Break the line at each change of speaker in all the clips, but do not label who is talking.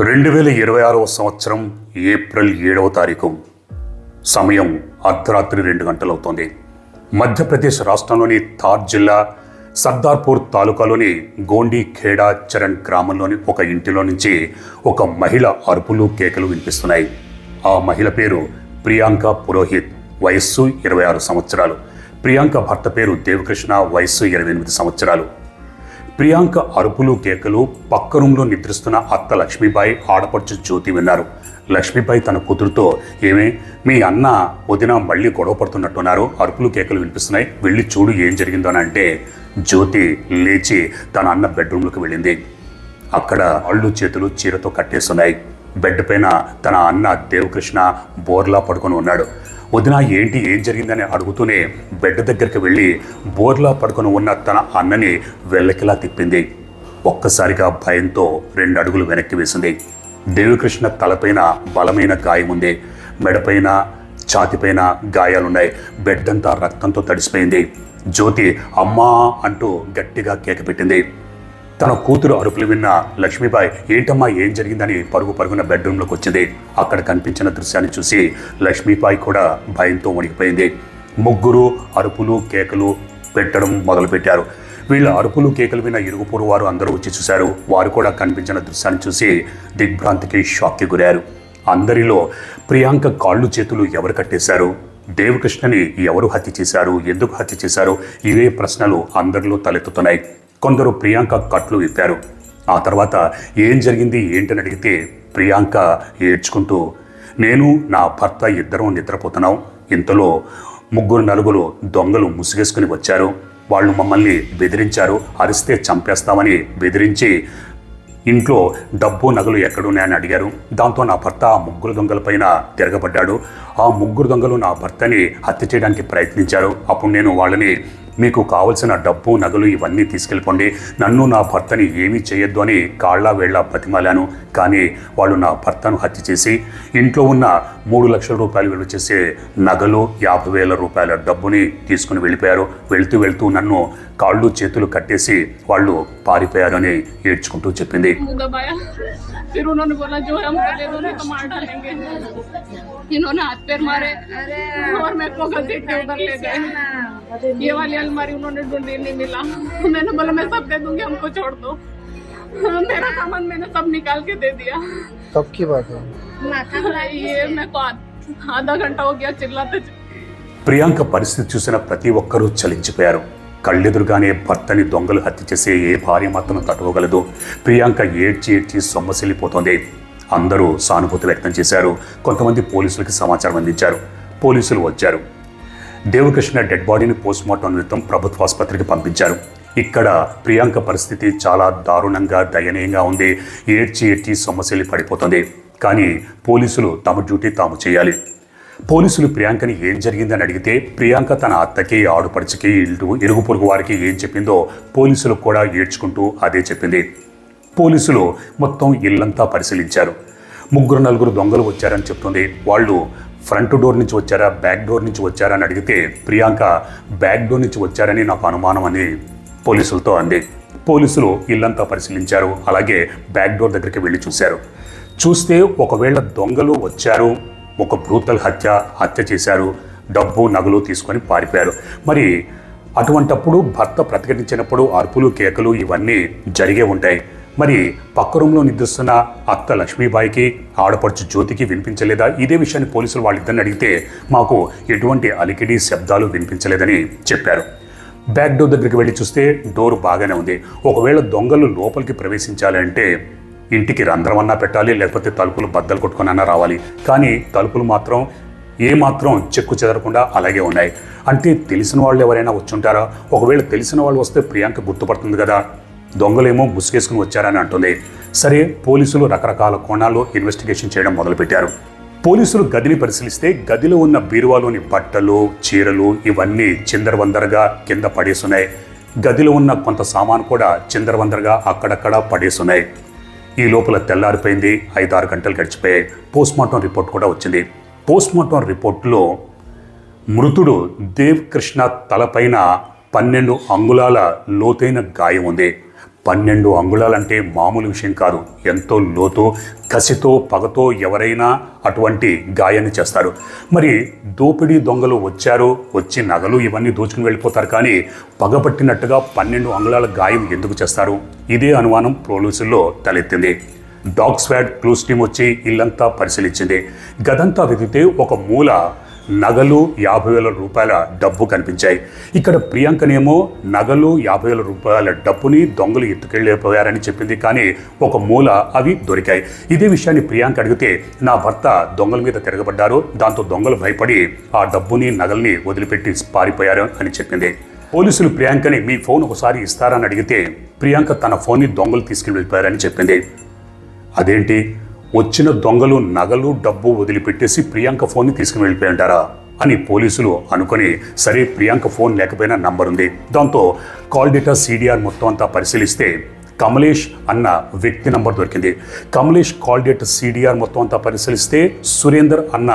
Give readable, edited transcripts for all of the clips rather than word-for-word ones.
2026 సంవత్సరం ఏప్రిల్ 7వ తారీఖు. సమయం అర్ధరాత్రి 2 గంటలవుతోంది. మధ్యప్రదేశ్ రాష్ట్రంలోని థార్ జిల్లా సర్దార్పూర్ తాలూకాలోని గోండి ఖేడా చరణ్ గ్రామంలోని ఒక ఇంటిలో నుంచి ఒక మహిళ అరుపులు కేకలు వినిపిస్తున్నాయి. ఆ మహిళ పేరు ప్రియాంక పురోహిత్, వయస్సు 26 సంవత్సరాలు. ప్రియాంక భర్త పేరు దేవకృష్ణ, వయస్సు 28 సంవత్సరాలు. ప్రియాంక అరుపులు కేకలు పక్క రూంలో నిద్రిస్తున్న అత్త లక్ష్మీబాయి, ఆడపడుచు జ్యోతి విన్నారు. లక్ష్మీబాయి తన కూతురుతో, ఏమే మీ అన్న వదిన మళ్ళీ గొడవ పడుతున్నట్టున్నారు, అరుపులు కేకలు వినిపిస్తున్నాయి, వెళ్ళి చూడు ఏం జరిగిందో అని అంటే జ్యోతి లేచి తన అన్న బెడ్రూమ్లోకి వెళ్ళింది. అక్కడ అళ్ళు చేతులు చీరతో కట్టేస్తున్నాయి. బెడ్ పైన తన అన్న దేవకృష్ణ బోర్లా పడుకొని ఉన్నాడు. వదిన ఏంటి, ఏం జరిగిందని అడుగుతూనే బెడ్ దగ్గరికి వెళ్ళి బోర్లా పడుకొని ఉన్న తన అన్నని వెల్లకిలా తిప్పింది. ఒక్కసారిగా భయంతో 2 అడుగులు వెనక్కి వేసింది. దేవకృష్ణ తలపైన బలమైన గాయం ఉంది, మెడపైన ఛాతిపైన గాయాలున్నాయి, బెడ్ అంతా రక్తంతో తడిసిపోయింది. జ్యోతి అమ్మా అంటూ గట్టిగా కేక పెట్టింది. తన కూతురు అరుపులు విన్న లక్ష్మీబాయి, ఏంటమ్మా ఏం జరిగిందని పరుగున బెడ్రూమ్లోకి వచ్చింది. అక్కడ కనిపించిన దృశ్యాన్ని చూసి లక్ష్మీబాయి కూడా భయంతో వణికిపోయింది. ముగ్గురు అరుపులు కేకలు పెట్టడం మొదలుపెట్టారు. వీళ్ళ అరుపులు కేకలు విన్న ఇరుగు పొరుగు వారు అందరూ వచ్చి చూశారు. వారు కూడా కనిపించిన దృశ్యాన్ని చూసి దిగ్భ్రాంతికి, షాక్కి గురారు. అందరిలో ప్రియాంక కాళ్ళు చేతులు ఎవరు కట్టేశారు, దేవకృష్ణని ఎవరు హత్య చేశారు, ఎందుకు హత్య చేశారు, ఇవే ప్రశ్నలు అందరిలో తలెత్తుతున్నాయి. కొందరు ప్రియాంక కట్లు విప్పారు. ఆ తర్వాత ఏం జరిగింది ఏంటని అడిగితే ప్రియాంక ఏడ్చుకుంటూ, నేను నా భర్త ఇద్దరం నిద్రపోతున్నాం, ఇంతలో 3-4 దొంగలు ముసుగేసుకుని వచ్చారు. వాళ్ళు మమ్మల్ని బెదిరించారు, అరిస్తే చంపేస్తామని బెదిరించి ఇంట్లో డబ్బు నగలు ఎక్కడున్నాయని అడిగారు. దాంతో నా భర్త ఆ 3 దొంగలపైన తిరగబడ్డాడు. ఆ 3 దొంగలు నా భర్తని హత్య చేయడానికి ప్రయత్నించారు. అప్పుడు నేను వాళ్ళని, మీకు కావలసిన డబ్బు నగలు ఇవన్నీ తీసుకెళ్ళిపోండి, నన్ను నా భర్తని ఏమీ చేయొద్దు అని కాళ్ళ వేళ్ళ బతిమాలాను. కానీ వాళ్ళు నా భర్తను హత్య చేసి ఇంట్లో ఉన్న 3 లక్షల రూపాయలు విలువ చేసే నగలు, 50,000 రూపాయల డబ్బుని తీసుకుని వెళ్ళిపోయారు. వెళ్తూ నన్ను కాళ్ళు చేతులు కట్టేసి వాళ్ళు పారిపోయారు అని ఏడ్చుకుంటూ చెప్పింది.
इन्होंने हाथ पैर मारे और मेरे को घसीट के उधर ले गए. ये वाली अलमारी उन्होंने ढूंढी, नहीं मिला. मैंने बोला मैं सब दे दूंगी, हमको छोड़ दो. मेरा सामान मैंने सब निकाल के दे दिया.
कब की बात है?
ये मेरे को आधा घंटा हो गया चिल्लाते.
ప్రియాంక పరిస్థితి చూసిన ప్రతి ఒక్కరూ చలించిపోయారు. కళ్ళెదురుగానే భర్తని దొంగలు హత్య చేసే ఏ భార్య మాత్రం తట్టుకోగలదు. ప్రియాంక ఏడ్చి సొమ్మసిల్లిపోతోంది. అందరూ సానుభూతి వ్యక్తం చేశారు. కొంతమంది పోలీసులకి సమాచారం అందించారు. పోలీసులు వచ్చారు. దేవకృష్ణ డెడ్ బాడీని పోస్ట్మార్టం నిమిత్తం ప్రభుత్వ ఆసుపత్రికి పంపించారు. ఇక్కడ ప్రియాంక పరిస్థితి చాలా దారుణంగా, దయనీయంగా ఉంది. ఏడ్చి సొమ్మసిల్లి పడిపోతుంది. కానీ పోలీసులు తమ డ్యూటీ తాము చేయాలి. పోలీసులు ప్రియాంకని ఏం జరిగిందని అడిగితే ప్రియాంక తన అత్తకి, ఆడుపడిచికి, ఇరుగు పొరుగు వారికి ఏం చెప్పిందో పోలీసులు కూడా ఏడ్చుకుంటూ అదే చెప్పింది. పోలీసులు మొత్తం ఇల్లంతా పరిశీలించారు. 3-4 దొంగలు వచ్చారని చెప్తుంది. వాళ్ళు ఫ్రంట్ డోర్ నుంచి వచ్చారా, బ్యాక్ డోర్ నుంచి వచ్చారా అని అడిగితే ప్రియాంక బ్యాక్ డోర్ నుంచి వచ్చారని నాకు అనుమానం అని పోలీసులతో అంది. పోలీసులు ఇల్లంతా పరిశీలించారు. అలాగే బ్యాక్ డోర్ దగ్గరికి వెళ్ళి చూస్తే ఒకవేళ దొంగలు వచ్చారు, ఒక బ్రూటల్ హత్య చేశారు, డబ్బు నగలు తీసుకొని పారిపోయారు. మరి అటువంటప్పుడు భర్త ప్రతిఘటించినప్పుడు అరుపులు కేకలు ఇవన్నీ జరిగే ఉంటాయి. మరి పక్క రూంలో నిద్రిస్తున్న అత్త లక్ష్మీబాయికి, ఆడపడుచు జ్యోతికి వినిపించలేదా? ఇదే విషయాన్ని పోలీసులు వాళ్ళిద్దరిని అడిగితే మాకు ఎటువంటి అలికిడి శబ్దాలు వినిపించలేదని చెప్పారు. బ్యాక్ డోర్ దగ్గరికి వెళ్ళి చూస్తే డోర్ బాగానే ఉంది. ఒకవేళ దొంగలు లోపలికి ప్రవేశించాలంటే ఇంటికి రంధ్రమన్నా పెట్టాలి, లేకపోతే తలుపులు బద్దలు కొట్టుకునన్నా రావాలి. కానీ తలుపులు మాత్రం ఏమాత్రం చెక్కు చెదరకుండా అలాగే ఉన్నాయి. అంటే తెలిసిన వాళ్ళు ఎవరైనా వచ్చుంటారా? ఒకవేళ తెలిసిన వాళ్ళు వస్తే ప్రియాంక గుర్తుపడుతుంది కదా. దొంగలేమో ముసుగేసుకుని వచ్చారని అంటుంది. సరే, పోలీసులు రకరకాల కోణాల్లో ఇన్వెస్టిగేషన్ చేయడం మొదలుపెట్టారు. పోలీసులు గదిని పరిశీలిస్తే గదిలో ఉన్న బీరువాలోని బట్టలు, చీరలు ఇవన్నీ చిందరవందరగా కింద పడేసున్నాయి. గదిలో ఉన్న కొంత సామాను కూడా చిందరవందరగా అక్కడక్కడ పడేసున్నాయి. ఈ లోపల తెల్లారిపోయింది. 5-6 గంటలు గడిచిపోయాయి. పోస్ట్మార్టం రిపోర్ట్ కూడా వచ్చింది. పోస్ట్మార్టం రిపోర్టులో మృతుడు దేవకృష్ణ తలపైన 12 అంగుళాల లోతైన గాయం ఉంది. 12 అంగుళాలంటే మామూలు విషయం కాదు. ఎంతో లోతు, కసితో, పగతో ఎవరైనా అటువంటి గాయాన్ని చేస్తారు. మరి దోపిడీ దొంగలు వచ్చి నగలు ఇవన్నీ దోచుకుని వెళ్ళిపోతారు, కానీ పగపట్టినట్టుగా 12 అంగుళాల గాయం ఎందుకు చేస్తారు? ఇదే అనుమానం పోలీసుల్లో తలెత్తింది. డాగ్ స్క్వాడ్ క్లూస్ టీం వచ్చి ఇల్లంతా పరిశీలించింది. గదంతా వెతికితే ఒక మూల నగలు 50,000 రూపాయల డబ్బు కనిపించాయి. ఇక్కడ ప్రియాంకనేమో నగలు 50,000 రూపాయల డబ్బుని దొంగలు ఎత్తుకెళ్ళిపోయారని చెప్పింది, కానీ ఒక మూల అవి దొరికాయి. ఇదే విషయాన్ని ప్రియాంక అడిగితే, నా భర్త దొంగల మీద తిరగబడ్డారు, దాంతో దొంగలు భయపడి ఆ డబ్బుని నగల్ని వదిలిపెట్టి పారిపోయారు అని చెప్పింది. పోలీసులు ప్రియాంకని మీ ఫోన్ ఒకసారి ఇస్తారని అడిగితే ప్రియాంక తన ఫోన్ని దొంగలు తీసుకెళ్ళి వెళ్ళిపోయారని చెప్పింది. అదేంటి, వచ్చిన దొంగలు నగలు డబ్బు వదిలిపెట్టేసి ప్రియాంక ఫోన్ని తీసుకుని వెళ్ళిపోయింటారా అని పోలీసులు అనుకొని, సరే ప్రియాంక ఫోన్ లేకపోయినా నంబర్ ఉంది, దాంతో కాల్ డేటా CDR మొత్తం అంతా పరిశీలిస్తే కమలేష్ అన్న వ్యక్తి నంబర్ దొరికింది. కమలేష్ కాల్ డేటా CDR మొత్తం అంతా పరిశీలిస్తే సురేందర్ అన్న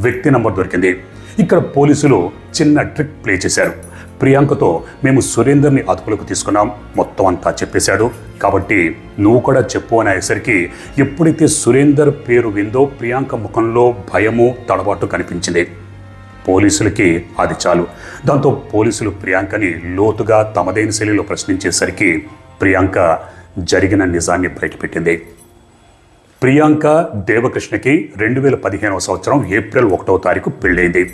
వ్యక్తి నంబర్ దొరికింది. ఇక్కడ పోలీసులు చిన్న ట్రిక్ ప్లే చేశారు. ప్రియాంకతో మేము సురేందర్ని అదుపులోకి తీసుకున్నాం, మొత్తం అంతా చెప్పేశాడు, కాబట్టి నువ్వు కూడా చెప్పు అని అయ్యేసరికి ఎప్పుడైతే సురేందర్ పేరు విందో ప్రియాంక ముఖంలో భయము, తడబాటు కనిపించింది. పోలీసులకి అది చాలు. దాంతో పోలీసులు ప్రియాంకని లోతుగా తమదైన శైలిలో ప్రశ్నించేసరికి ప్రియాంక జరిగిన నిజాన్ని బయటపెట్టింది. ప్రియాంక దేవకృష్ణకి 2015వ సంవత్సరం ఏప్రిల్ 1వ తారీఖు పెళ్ళైంది.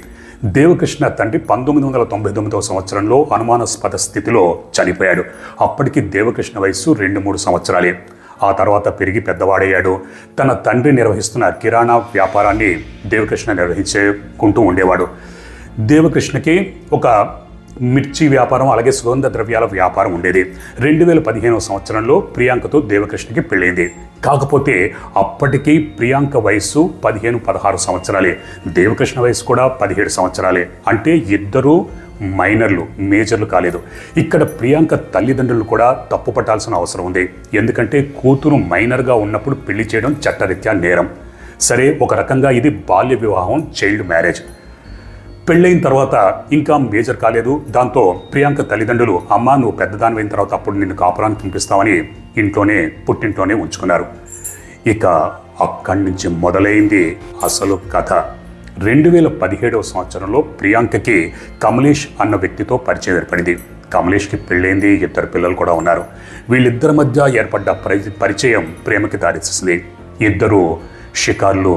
దేవకృష్ణ తండ్రి 1999వ సంవత్సరంలో అనుమానాస్పద స్థితిలో చనిపోయాడు. అప్పటికి దేవకృష్ణ వయసు 2-3 సంవత్సరాలే. ఆ తర్వాత పెరిగి పెద్దవాడయ్యాడు. తన తండ్రి నిర్వహిస్తున్న కిరాణా వ్యాపారాన్ని దేవకృష్ణ నిర్వహించుకుంటూ ఉండేవాడు. దేవకృష్ణకి ఒక మిర్చి వ్యాపారం, అలాగే సుగంధ ద్రవ్యాల వ్యాపారం ఉండేది. 2015వ సంవత్సరంలో ప్రియాంకతో దేవకృష్ణకి పెళ్ళైంది. కాకపోతే అప్పటికి ప్రియాంక వయసు 15-16 సంవత్సరాలే, దేవకృష్ణ వయసు కూడా 17 సంవత్సరాలే. అంటే ఇద్దరూ మైనర్లు, మేజర్లు కాలేదు. ఇక్కడ ప్రియాంక తల్లిదండ్రులు కూడా తప్పు పట్టాల్సిన అవసరం ఉంది. ఎందుకంటే కూతురు మైనర్గా ఉన్నప్పుడు పెళ్లి చేయడం చట్టరీత్యా నేరం. సరే, ఒక రకంగా ఇది బాల్య వివాహం, చైల్డ్ మ్యారేజ్. పెళ్ళైన తర్వాత ఇంకా మేజర్ కాలేదు. దాంతో ప్రియాంక తల్లిదండ్రులు, అమ్మ నువ్వు పెద్దదానివైన తర్వాత అప్పుడు నిన్ను కాపురానికి పంపిస్తామని పుట్టింట్లోనే ఉంచుకున్నారు. ఇక అక్కడి నుంచి మొదలైంది అసలు కథ. 2017వ సంవత్సరంలో ప్రియాంకకి కమలేష్ అన్న వ్యక్తితో పరిచయం ఏర్పడింది. కమలేష్కి పెళ్ళైంది, 2 పిల్లలు కూడా ఉన్నారు. వీళ్ళిద్దరి మధ్య ఏర్పడ్డ పరిచయం ప్రేమకి దారితీసింది. ఇద్దరు షికార్లు,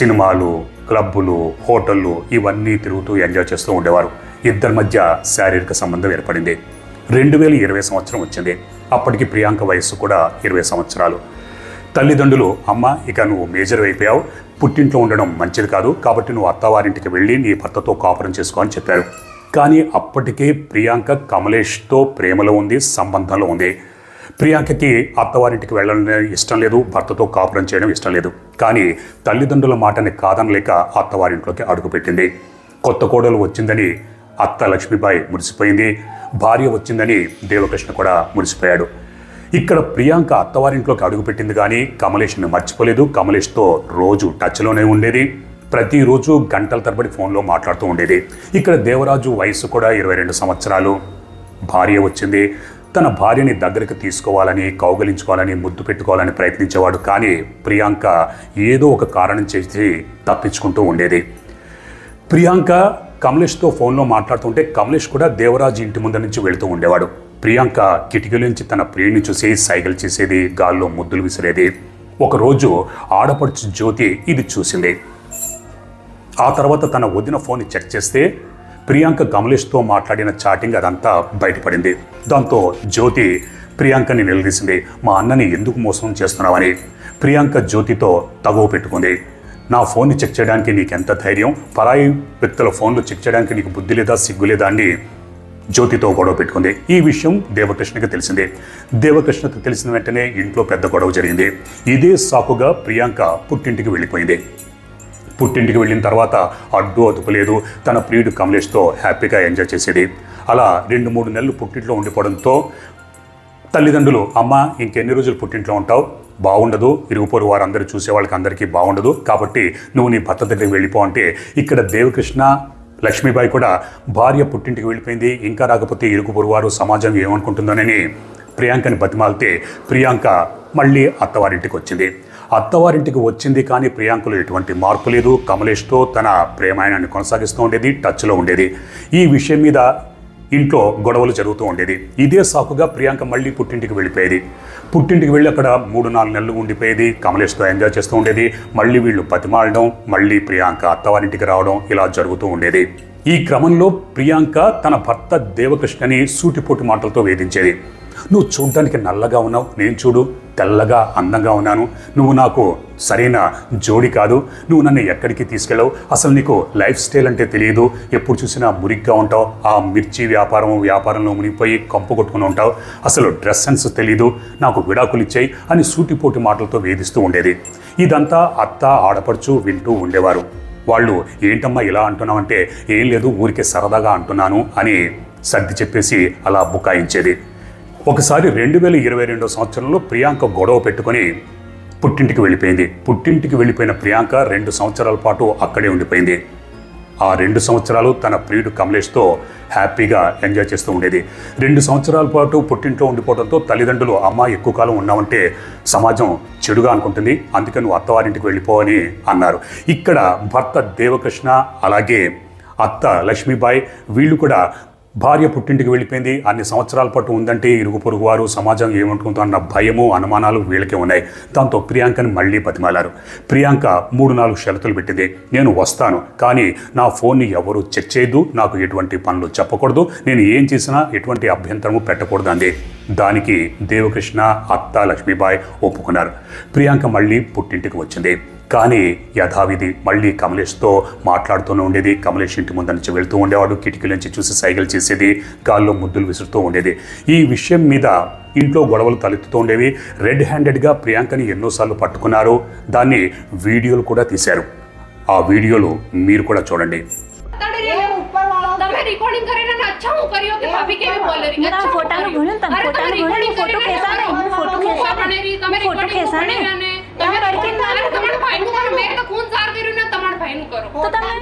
సినిమాలు, క్లబ్బులు, హోటళ్ళు ఇవన్నీ తిరుగుతూ ఎంజాయ్ చేస్తూ ఉండేవారు. ఇద్దరి మధ్య శారీరక సంబంధం ఏర్పడింది. 2020 సంవత్సరం వచ్చింది. అప్పటికి ప్రియాంక వయస్సు కూడా 20 సంవత్సరాలు. తల్లిదండ్రులు, అమ్మ ఇక నువ్వు మేజర్ అయిపోయావు, పుట్టింట్లో ఉండడం మంచిది కాదు, కాబట్టి నువ్వు అత్తవారింటికి వెళ్ళి నీ భర్తతో కాపురం చేసుకో అని చెప్పారు. కానీ అప్పటికే ప్రియాంక కమలేష్తో ప్రేమలో ఉంది, సంబంధంలో ఉంది. ప్రియాంకకి అత్తవారింటికి వెళ్ళడం ఇష్టం లేదు, భర్తతో కాపురం చేయడం ఇష్టం లేదు. కానీ తల్లిదండ్రుల మాటని కాదనలేక అత్తవారింట్లోకి అడుగుపెట్టింది. కొత్త కోడలు వచ్చిందని అత్త లక్ష్మీబాయి మురిసిపోయింది, భార్య వచ్చిందని దేవకృష్ణ కూడా మురిసిపోయాడు. ఇక్కడ ప్రియాంక అత్తవారింట్లోకి అడుగుపెట్టింది, కానీ కమలేష్ని మర్చిపోలేదు. కమలేష్తో రోజు టచ్లోనే ఉండేది. ప్రతిరోజు గంటల తరబడి ఫోన్లో మాట్లాడుతూ ఉండేది. ఇక్కడ దేవరాజు వయసు కూడా 22 సంవత్సరాలు. భార్య వచ్చింది. తన భార్యని దగ్గరికి తీసుకోవాలని, కౌగలించుకోవాలని, ముద్దు పెట్టుకోవాలని ప్రయత్నించేవాడు. కానీ ప్రియాంక ఏదో ఒక కారణం చేసి తప్పించుకుంటూ ఉండేది. ప్రియాంక కమలేష్తో ఫోన్లో మాట్లాడుతుంటే కమలేష్ కూడా దేవరాజు ఇంటి ముందు నుంచి వెళుతూ ఉండేవాడు. ప్రియాంక కిటికీ నుంచి తన ప్రియుని చూసి సైగలు చేసేది, గాల్లో ముద్దులు విసిరేది. ఒకరోజు ఆడపడుచు జ్యోతి ఇది చూసింది. ఆ తర్వాత తన వదిన ఫోన్ని చెక్ చేస్తే ప్రియాంక కమలేష్తో మాట్లాడిన చాటింగ్ అదంతా బయటపడింది. దాంతో జ్యోతి ప్రియాంకని నిలదీసింది. మా అన్నని ఎందుకు మోసం చేస్తున్నావని. ప్రియాంక జ్యోతితో తగువ పెట్టుకుంది. నా ఫోన్ని చెక్ చేయడానికి నీకెంత ధైర్యం, పరాయి వ్యక్తుల ఫోన్లు చెక్ చేయడానికి నీకు బుద్ధి లేదా, సిగ్గు లేదా అని జ్యోతితో గొడవ పెట్టుకుంది. ఈ విషయం దేవకృష్ణకి తెలిసింది. దేవకృష్ణకు తెలిసిన వెంటనే ఇంట్లో పెద్ద గొడవ జరిగింది. ఇదే సాకుగా ప్రియాంక పుట్టింటికి వెళ్ళిపోయింది. పుట్టింటికి వెళ్ళిన తర్వాత అడ్డు అదుపులేదు. తన ప్రియుడు కమలేష్తో హ్యాపీగా ఎంజాయ్ చేసేది. అలా 2-3 నెలలు పుట్టింట్లో ఉండిపోవడంతో తల్లిదండ్రులు, అమ్మ ఇంకెన్ని రోజులు పుట్టింట్లో ఉంటావు, బాగుండదు, ఇరుగుపొరు వారందరూ చూసే వాళ్ళకి అందరికీ బాగుండదు, కాబట్టి నువ్వు నీ భర్త దగ్గరికి వెళ్ళిపో అంటే ఇక్కడ దేవకృష్ణ, లక్ష్మీబాయి కూడా భార్య పుట్టింటికి వెళ్ళిపోయింది, ఇంకా రాకపోతే ఇరుగుపొరు వారు, సమాజం ఏమనుకుంటుందోనని ప్రియాంకని బతిమాలితే ప్రియాంక మళ్ళీ అత్తవారింటికి వచ్చింది. అత్తవారింటికి వచ్చింది కానీ ప్రియాంకలో ఎటువంటి మార్పు లేదు. కమలేష్తో తన ప్రేమాయణాన్ని కొనసాగిస్తూ ఉండేది, టచ్లో ఉండేది. ఈ విషయం మీద ఇంట్లో గొడవలు జరుగుతూ ఉండేది. ఇదే సాకుగా ప్రియాంక మళ్ళీ పుట్టింటికి వెళ్ళిపోయేది. పుట్టింటికి వెళ్ళి అక్కడ 3-4 నెలలు ఉండిపోయేది. కమలేష్తో ఎంజాయ్ చేస్తూ ఉండేది. మళ్ళీ వీళ్ళు బతిమాలడం, మళ్ళీ ప్రియాంక అత్తవారింటికి రావడం ఇలా జరుగుతూ ఉండేది. ఈ క్రమంలో ప్రియాంక తన భర్త దేవకృష్ణని సూటిపోటి మాటలతో వేధించేది. నువ్వు చూడ్డానికి నల్లగా ఉన్నావు, నేను చూడు తెల్లగా అందంగా ఉన్నాను, నువ్వు నాకు సరైన జోడి కాదు, నువ్వు నన్ను ఎక్కడికి తీసుకెళ్ళవు, అసలు నీకు లైఫ్ స్టైల్ అంటే తెలియదు, ఎప్పుడు చూసినా మురిగ్గా ఉంటావు, ఆ మిర్చి వ్యాపారంలో మునిగిపోయి కంపు కొట్టుకుని ఉంటావు, అసలు డ్రెస్ సెన్స్ తెలీదు, నాకు విడాకులు ఇచ్చాయి అని సూటిపోటి మాటలతో వేధిస్తూ ఉండేది. ఇదంతా అత్త ఆడపడుచు వింటూ ఉండేవారు. వాళ్ళు ఏంటమ్మా ఇలా అంటున్నావంటే ఏం లేదు ఊరికే సరదాగా అంటున్నాను అని సర్ది చెప్పేసి అలా బుకాయించేది. ఒకసారి 2022 సంవత్సరంలో ప్రియాంక గొడవ పెట్టుకొని పుట్టింటికి వెళ్ళిపోయింది. పుట్టింటికి వెళ్ళిపోయిన ప్రియాంక 2 సంవత్సరాల పాటు అక్కడే ఉండిపోయింది. ఆ 2 సంవత్సరాలు తన ప్రియుడు కమలేష్తో హ్యాపీగా ఎంజాయ్ చేస్తూ ఉండేది. 2 సంవత్సరాల పాటు పుట్టింట్లో ఉండిపోవడంతో తల్లిదండ్రులు అమ్మ ఎక్కువ కాలం ఉన్నామంటే సమాజం చెడుగా అనుకుంటుంది, అందుకే నువ్వు అత్తవారింటికి వెళ్ళిపోవని అన్నారు. ఇక్కడ భర్త దేవకృష్ణ అలాగే అత్త లక్ష్మీబాయి వీళ్ళు కూడా భార్య పుట్టింటికి వెళ్ళిపోయింది, అన్ని సంవత్సరాల పాటు ఉందంటే ఇరుగు పొరుగు వారు సమాజం ఏమనుకుంటుందో అన్న భయము అనుమానాలు వీళ్ళకే ఉన్నాయి. దాంతో ప్రియాంకని మళ్ళీ బతిమాలారు. ప్రియాంక 3-4 షరతులు పెట్టింది. నేను వస్తాను కానీ నా ఫోన్ని ఎవరు చెక్ చేయొద్దు, నాకు ఎటువంటి పనులు చెప్పకూడదు, నేను ఏం చేసినా ఎటువంటి అభ్యంతరము పెట్టకూడదు అంది. దానికి దేవకృష్ణ అత్త లక్ష్మీబాయి ఒప్పుకున్నారు. ప్రియాంక మళ్ళీ పుట్టింటికి వచ్చింది. కానీ యథావిధి మళ్ళీ కమలేష్తో మాట్లాడుతూనే ఉండేది. కమలేష్ ఇంటి ముందు నుంచి వెళ్తూ ఉండేవాడు, కిటికీ నుంచి చూసి సైగలు చేసేది, గాల్లో ముద్దులు విసురుతూ ఉండేది. ఈ విషయం మీద ఇంట్లో గొడవలు తలెత్తుతూ ఉండేవి. రెడ్ హ్యాండెడ్గా ప్రియాంకని ఎన్నోసార్లు పట్టుకున్నారు. దాన్ని వీడియోలు కూడా తీశారు. ఆ వీడియోలు మీరు కూడా చూడండి.
रिकॉर्डिंग करे ना अच्छा हूं करियो के भाभी के भी बोल रही अच्छा फोटो बोलूं तब फोटो कैसा नहीं फोटो कैसा बने रही तमे फोटो कैसा नहीं तमे करके ना तमण भाई नु करो मैं तो खून सार करू ना तमण भाई नु करो तो तमे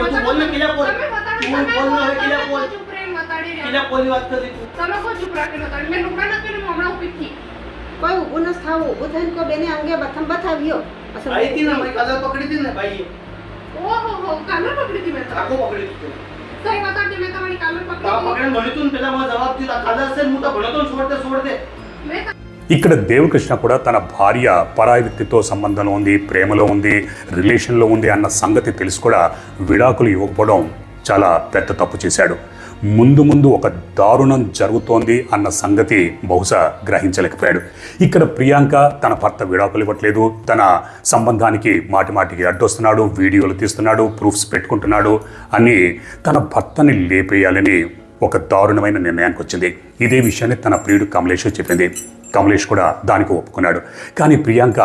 तो तू बोल ना किला बोल तू बोलना है किला बोल चुप रहे बताड़ी किला बोली बात कर दी तू तमे को चुप रखे बताड़ी मैं नुकड़ा ना करू हमणा उठी कोई उनस थाओ उधन को बेने अंगे बथम बतावियो आई थी ना मैं कलर पकड़ी थी ना भाई ओहो कलर पकड़ी थी मैं आको पकड़ी थी सही बता दे मैं तुम्हारी कलर पकड़ी म्हणितून पेला मला जवाब दिला कलर से मुता भणतून सोड दे
ఇక్కడ దేవకృష్ణ కూడా తన భార్య పరాయి వ్యక్తితో సంబంధంలో ఉంది, ప్రేమలో ఉంది, రిలేషన్లో ఉంది అన్న సంగతి తెలిసి కూడా విడాకులు ఇవ్వకపోవడం చాలా పెద్ద తప్పు చేశాడు. ముందు ఒక దారుణం జరుగుతోంది అన్న సంగతి బహుశా గ్రహించలేకపోయాడు. ఇక్కడ ప్రియాంక తన భర్త విడాకులు ఇవ్వట్లేదు, తన సంబంధానికి మాటికి అడ్డొస్తున్నాడు, వీడియోలు తీస్తున్నాడు, ప్రూఫ్స్ పెట్టుకుంటున్నాడు అని తన భర్తని లేపేయాలని ఒక దారుణమైన నిర్ణయానికి వచ్చింది. ఇదే విషయాన్ని తన ప్రియుడు కమలేష్ చెప్పింది. కమలేష్ కూడా దానికి ఒప్పుకున్నాడు. కానీ ప్రియాంక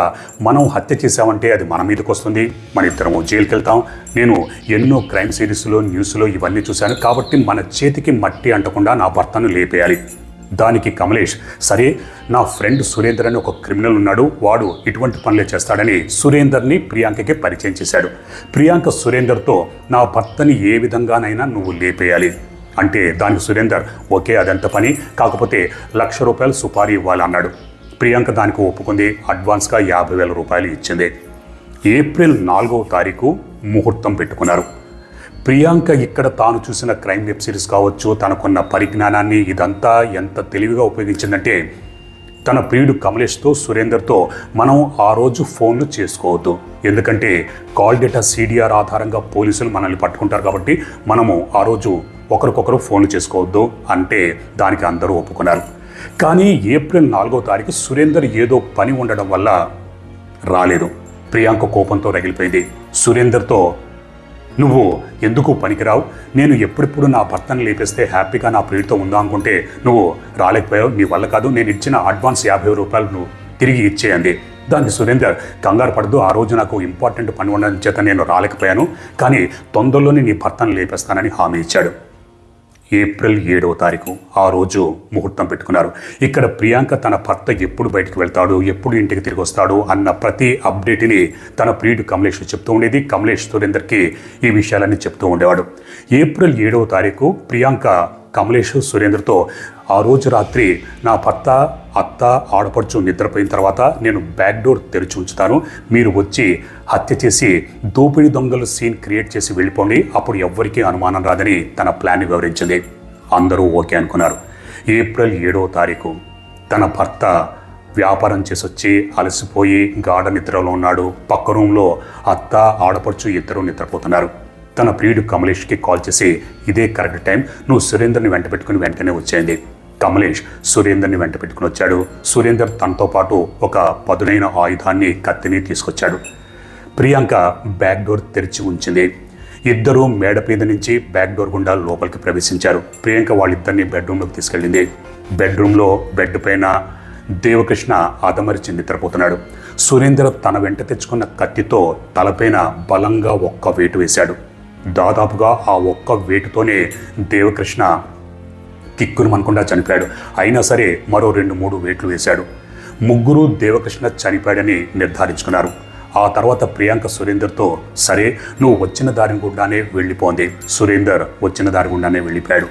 మనం హత్య చేశామంటే అది మన మీదకి వస్తుంది, మన ఇద్దరము జైలుకి వెళ్తాం, నేను ఎన్నో క్రైమ్ సిరీస్లో న్యూస్లో ఇవన్నీ చూశాను, కాబట్టి మన చేతికి మట్టి అంటకుండా నా భర్తను లేపేయాలి. దానికి కమలేష్ సరే నా ఫ్రెండ్ సురేందర్ అని ఒక క్రిమినల్ ఉన్నాడు, వాడు ఇటువంటి పనులే చేస్తాడని సురేందర్ని ప్రియాంకకి పరిచయం చేశాడు. ప్రియాంక సురేందర్తో నా భర్తని ఏ విధంగానైనా నువ్వు లేపేయాలి అంటే దానికి సురేందర్ ఓకే అదంత పని, కాకపోతే ₹1,00,000 సుపారీ ఇవ్వాలన్నాడు. ప్రియాంక దానికి ఒప్పుకుంది. అడ్వాన్స్గా ₹50,000 ఇచ్చింది. ఏప్రిల్ 4వ తారీఖు ముహూర్తం పెట్టుకున్నారు. ప్రియాంక ఇక్కడ తాను చూసిన క్రైమ్ వెబ్ సిరీస్ కావచ్చు, తనకున్న పరిజ్ఞానాన్ని ఇదంతా ఎంత తెలివిగా ఉపయోగించిందంటే తన ప్రియుడు కమలేష్తో సురేందర్తో మనం ఆ రోజు ఫోన్లు చేసుకోవద్దు, ఎందుకంటే కాల్ డేటా CDR ఆధారంగా పోలీసులు మనల్ని పట్టుకుంటారు కాబట్టి మనము ఆ రోజు ఒకరికొకరు ఫోన్లు చేసుకోవద్దు అంటే దానికి అందరూ ఒప్పుకున్నారు. కానీ ఏప్రిల్ 4వ తారీఖు సురేందర్ ఏదో పని ఉండడం వల్ల రాలేదు. ప్రియాంక కోపంతో రగిలిపోయింది. సురేందర్తో నువ్వు ఎందుకు పనికిరావు, నేను ఎప్పుడెప్పుడు నా భర్తను లేపేస్తే హ్యాపీగా నా ప్రియుడితో ఉందా అనుకుంటే నువ్వు రాలేకపోయావు, నీ వల్ల కాదు, నేను ఇచ్చిన అడ్వాన్స్ ₹50,000 నువ్వు తిరిగి ఇచ్చేయండి. దానికి సురేందర్ కంగారు పడదు, ఆ రోజు నాకు ఇంపార్టెంట్ పని ఉండడం చేత నేను రాలేకపోయాను, కానీ తొందరలోనే నీ భర్తను లేపేస్తానని హామీ ఇచ్చాడు. ఏప్రిల్ 7వ తారీఖు ఆ రోజు ముహూర్తం పెట్టుకున్నారు. ఇక్కడ ప్రియాంక తన భర్త ఎప్పుడు బయటికి వెళ్తాడు, ఎప్పుడు ఇంటికి తిరిగి వస్తాడు అన్న ప్రతి అప్డేట్ని తన ప్రియుడు కమలేష్ చెప్తూ ఉండేది. కమలేష్ సురేందర్కి ఈ విషయాలన్నీ చెప్తూ ఉండేవాడు. ఏప్రిల్ 7వ తారీఖు ప్రియాంక కమలేష్ సురేందర్తో ఆ రోజు రాత్రి నా భర్త అత్త ఆడపడుచు నిద్రపోయిన తర్వాత నేను బ్యాక్ డోర్ తెరిచి ఉంచుతాను, మీరు వచ్చి హత్య చేసి దోపిడీ దొంగలు సీన్ క్రియేట్ చేసి వెళ్ళిపోండి, అప్పుడు ఎవ్వరికీ అనుమానం రాదని తన ప్లాన్ వివరించింది. అందరూ ఓకే అనుకున్నారు. ఏప్రిల్ 7వ తారీఖు తన భర్త వ్యాపారం చేసి వచ్చి అలసిపోయి గాఢ నిద్రలో ఉన్నాడు. పక్క రూమ్లో అత్త ఆడపడుచు ఇద్దరు నిద్రపోతున్నారు. తన ప్రియుడు కమలేష్కి కాల్ చేసి ఇదే కరెక్ట్ టైం, నువ్వు సురేందర్ని వెంట పెట్టుకుని వెంటనే వచ్చేయండి. కమలేష్ సురేందర్ని వెంట పెట్టుకుని వచ్చాడు. సురేందర్ తనతో పాటు ఒక పదునైన ఆయుధాన్ని కత్తిని తీసుకొచ్చాడు. ప్రియాంక బ్యాక్ డోర్ తెరిచి ఉంచింది. ఇద్దరూ మేడ మీద నుంచి బ్యాక్ డోర్ గుండా లోపలికి ప్రవేశించారు. ప్రియాంక వాళ్ళిద్దరిని బెడ్రూమ్లోకి తీసుకెళ్ళింది. బెడ్రూమ్లో బెడ్ పైన దేవకృష్ణ ఆదమరిచి నిద్రపోతున్నాడు. సురేందర్ తన వెంట తెచ్చుకున్న కత్తితో తలపైన బలంగా ఒక్క వేటు వేశాడు. దాదాపుగా ఆ ఒక్క వేటుతోనే దేవకృష్ణ కిక్కును మనకుండా చనిపోయాడు. అయినా సరే మరో 2-3 వేట్లు వేశాడు. ముగ్గురు దేవకృష్ణ చనిపోయాడని నిర్ధారించుకున్నారు. ఆ తర్వాత ప్రియాంక సురేందర్తో సరే నువ్వు వచ్చిన దారి గుండానే వెళ్ళిపోంది. సురేందర్ వచ్చిన దారి గుండానే వెళ్ళిపోయాడు.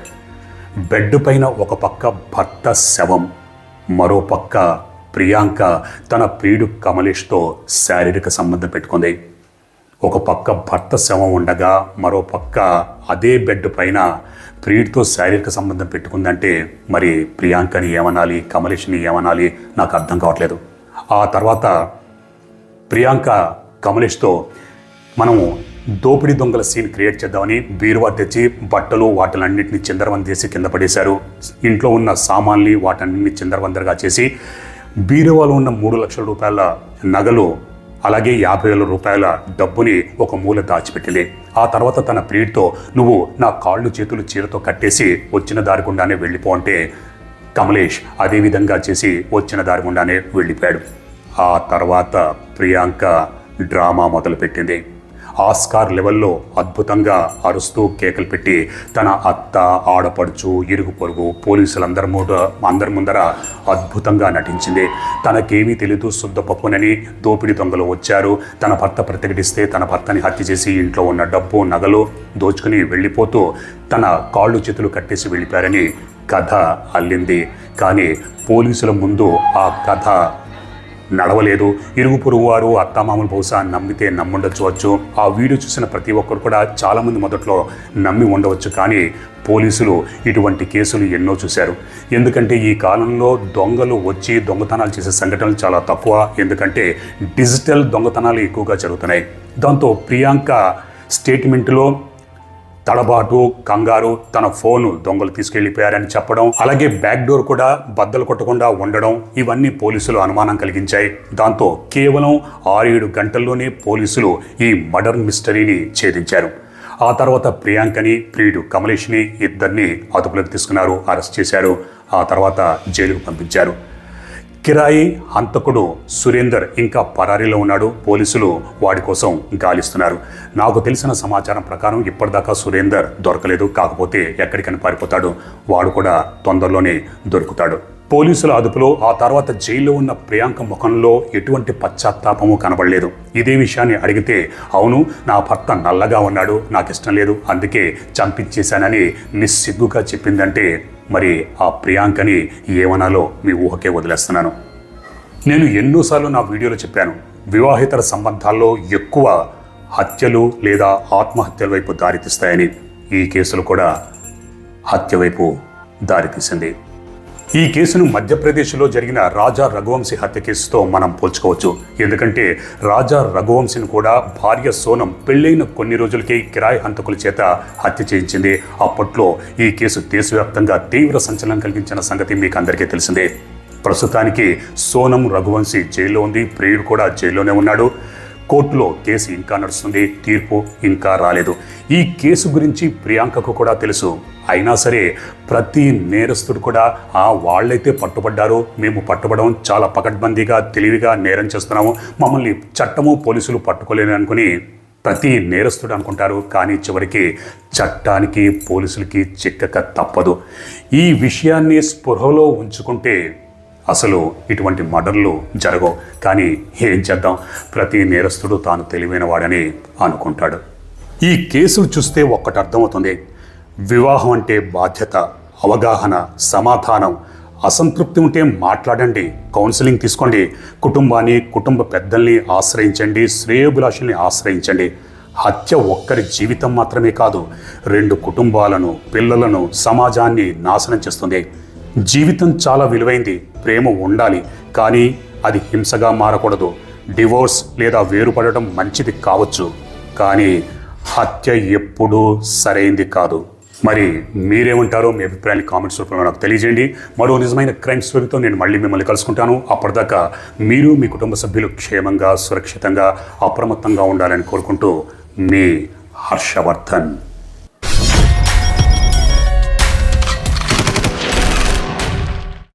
బెడ్ పైన ఒక పక్క భర్త శవం, మరో పక్క ప్రియాంక తన ప్రియుడు కమలేష్తో శారీరక సంబంధం పెట్టుకుంది. ఒక పక్క భర్త శవం ఉండగా మరో పక్క అదే బెడ్ పైన ప్రియుడితో శారీరక సంబంధం పెట్టుకుందంటే మరి ప్రియాంకని ఏమనాలి, కమలేష్ని ఏమనాలి నాకు అర్థం కావట్లేదు. ఆ తర్వాత ప్రియాంక కమలేష్తో మనము దోపిడీ దొంగల సీన్ క్రియేట్ చేద్దామని బీరువా తెచ్చి బట్టలు వాటిలన్నింటినీ చిందరవందర చేసి కింద పడేశారు. ఇంట్లో ఉన్న సామాన్లు వాటన్నింటినీ చిందరవందరగా చేసి బీరువాలో ఉన్న 3 లక్షల రూపాయల నగలు అలాగే 50,000 రూపాయల డబ్బుని ఒక మూల దాచిపెట్టింది. ఆ తర్వాత తన ప్రియుడితో నువ్వు నా కాళ్ళు చేతులు చీరతో కట్టేసి వచ్చిన దారి గుండానే వెళ్ళిపో అంటే కమలేష్ అదేవిధంగా చేసి వచ్చిన దారి గుండానే వెళ్ళిపోయాడు. ఆ తర్వాత ప్రియాంక డ్రామా మొదలుపెట్టింది. ఆస్కార్ లెవెల్లో అద్భుతంగా అరుస్తూ కేకలు పెట్టి తన అత్త ఆడపడుచు ఇరుగు పొరుగు పోలీసులందరి ముందర అద్భుతంగా నటించింది. తనకేమీ తెలీదు, శుద్ధపప్పునని దోపిడీ దొంగలు వచ్చారు, తన భర్త ప్రతిఘటిస్తే తన భర్తని హత్య చేసి ఇంట్లో ఉన్న డబ్బు నగలు దోచుకుని వెళ్ళిపోతూ తన కాళ్ళు చేతులు కట్టేసి వెళ్ళిపోయారని కథ అల్లింది. కానీ పోలీసుల ముందు ఆ కథ నడవలేదు. ఇరుగు పొరుగు వారు అత్తామామలు బహుశా నమ్మితే నమ్ముండొచ్చు. ఆ వీడియో చూసిన ప్రతి ఒక్కరు కూడా చాలామంది మొదట్లో నమ్మి ఉండవచ్చు. కానీ పోలీసులు ఇటువంటి కేసులు ఎన్నో చూశారు. ఎందుకంటే ఈ కాలంలో దొంగలు వచ్చి దొంగతనాలు చేసే సంఘటనలు చాలా తక్కువ. ఎందుకంటే డిజిటల్ దొంగతనాలు ఎక్కువగా జరుగుతున్నాయి. దాంతో ప్రియాంక స్టేట్మెంట్లో తడబాటు, కంగారు, తన ఫోను దొంగలు తీసుకెళ్లిపోయారని చెప్పడం, అలాగే బ్యాక్ డోర్ కూడా బద్దలు కొట్టకుండా ఉండడం, ఇవన్నీ పోలీసులు అనుమానం కలిగించాయి. దాంతో కేవలం 6-7 గంటల్లోనే పోలీసులు ఈ మర్డర్ మిస్టరీని ఛేదించారు. ఆ తర్వాత ప్రియాంకని ప్రియుడు కమలేష్ని ఇద్దరిని అదుపులోకి తీసుకున్నారు, అరెస్ట్ చేశారు. ఆ తర్వాత జైలుకు పంపించారు. కిరాయి హంతకుడు సురేందర్ ఇంకా పరారీలో ఉన్నాడు. పోలీసులు వాడి కోసం గాలిస్తున్నారు. నాకు తెలిసిన సమాచారం ప్రకారం ఇప్పటిదాకా సురేందర్ దొరకలేదు. కాకపోతే ఎక్కడికని పారిపోతాడు, వాడు కూడా తొందరలోనే దొరుకుతాడు. పోలీసుల అదుపులో ఆ తర్వాత జైల్లో ఉన్న ప్రియాంక ముఖంలో ఎటువంటి పశ్చాత్తాపము కనబడలేదు. ఇదే విషయాన్ని అడిగితే అవును నా భర్త నల్లగా ఉన్నాడు, నాకు ఇష్టం లేదు, అందుకే చంపించేశానని నిస్సిగ్గుగా చెప్పిందంటే మరి ఆ ప్రియాంకని ఏమనాలో మీ ఊహకే వదిలేస్తున్నాను. నేను ఎన్నోసార్లు నా వీడియోలో చెప్పాను, వివాహేతర సంబంధాల్లో ఎక్కువ హత్యలు లేదా ఆత్మహత్యల వైపు దారితీస్తాయని. ఈ కేసులు కూడా హత్య వైపు దారితీసింది. ఈ కేసును మధ్యప్రదేశ్లో జరిగిన రాజా రఘువంశీ హత్య కేసుతో మనం పోల్చుకోవచ్చు. ఎందుకంటే రాజా రఘువంశీని కూడా భార్య సోనం పెళ్ళైన కొన్ని రోజులకే కిరాయి హంతకుల చేత హత్య చేయించింది. అప్పట్లో ఈ కేసు దేశవ్యాప్తంగా తీవ్ర సంచలనం కలిగించిన సంగతి మీకు అందరికీ తెలిసిందే. ప్రస్తుతానికి సోనం రఘువంశీ జైల్లో ఉంది, ప్రియుడు కూడా జైల్లోనే ఉన్నాడు. కోర్టులో కేసు ఇంకా నడుస్తుంది, తీర్పు ఇంకా రాలేదు. ఈ కేసు గురించి ప్రియాంకకు కూడా తెలుసు. అయినా సరే ప్రతి నేరస్తుడు కూడా వాళ్ళైతే పట్టుబడ్డారు, మేము పట్టుబడడం చాలా పకడ్బందీగా తెలివిగా నేరం చేస్తున్నాము, మమ్మల్ని చట్టము పోలీసులు పట్టుకోలేని అనుకుని ప్రతి నేరస్తుడు అనుకుంటారు. కానీ చివరికి చట్టానికి పోలీసులకి చిక్కక తప్పదు. ఈ విషయాన్ని స్పృహలో ఉంచుకుంటే అసలు ఇటువంటి మర్డర్లు జరగవు. కానీ ఏం చేద్దాం, ప్రతి నేరస్తుడు తాను తెలివైన వాడని అనుకుంటాడు. ఈ కేసులు చూస్తే ఒక్కటి అర్థమవుతుంది, వివాహం అంటే బాధ్యత, అవగాహన, సమాధానం, అసంతృప్తి ఉంటే మాట్లాడండి, కౌన్సిలింగ్ తీసుకోండి, కుటుంబాన్ని, కుటుంబ పెద్దల్ని ఆశ్రయించండి, శ్రేయోభిలాషుల్ని ఆశ్రయించండి. హత్య ఒక్కరి జీవితం మాత్రమే కాదు, 2 కుటుంబాలను, పిల్లలను, సమాజాన్ని నాశనం చేస్తుంది. జీవితం చాలా విలువైంది, ప్రేమ ఉండాలి, కానీ అది హింసగా మారకూడదు. డివోర్స్ లేదా వేరుపడటం మంచిది కావచ్చు, కానీ హత్య ఎప్పుడూ సరైంది కాదు. మరి మీరేమంటారో మీ అభిప్రాయాన్ని కామెంట్స్ రూపంలో నాకు తెలియజేయండి. మరో నిజమైన క్రైమ్ స్టోరీతో నేను మళ్ళీ మిమ్మల్ని కలుసుకుంటాను. అప్పటిదాకా మీరు, మీ కుటుంబ సభ్యులు క్షేమంగా, సురక్షితంగా, అప్రమత్తంగా ఉండాలని కోరుకుంటూ మీ హర్షవర్ధన్.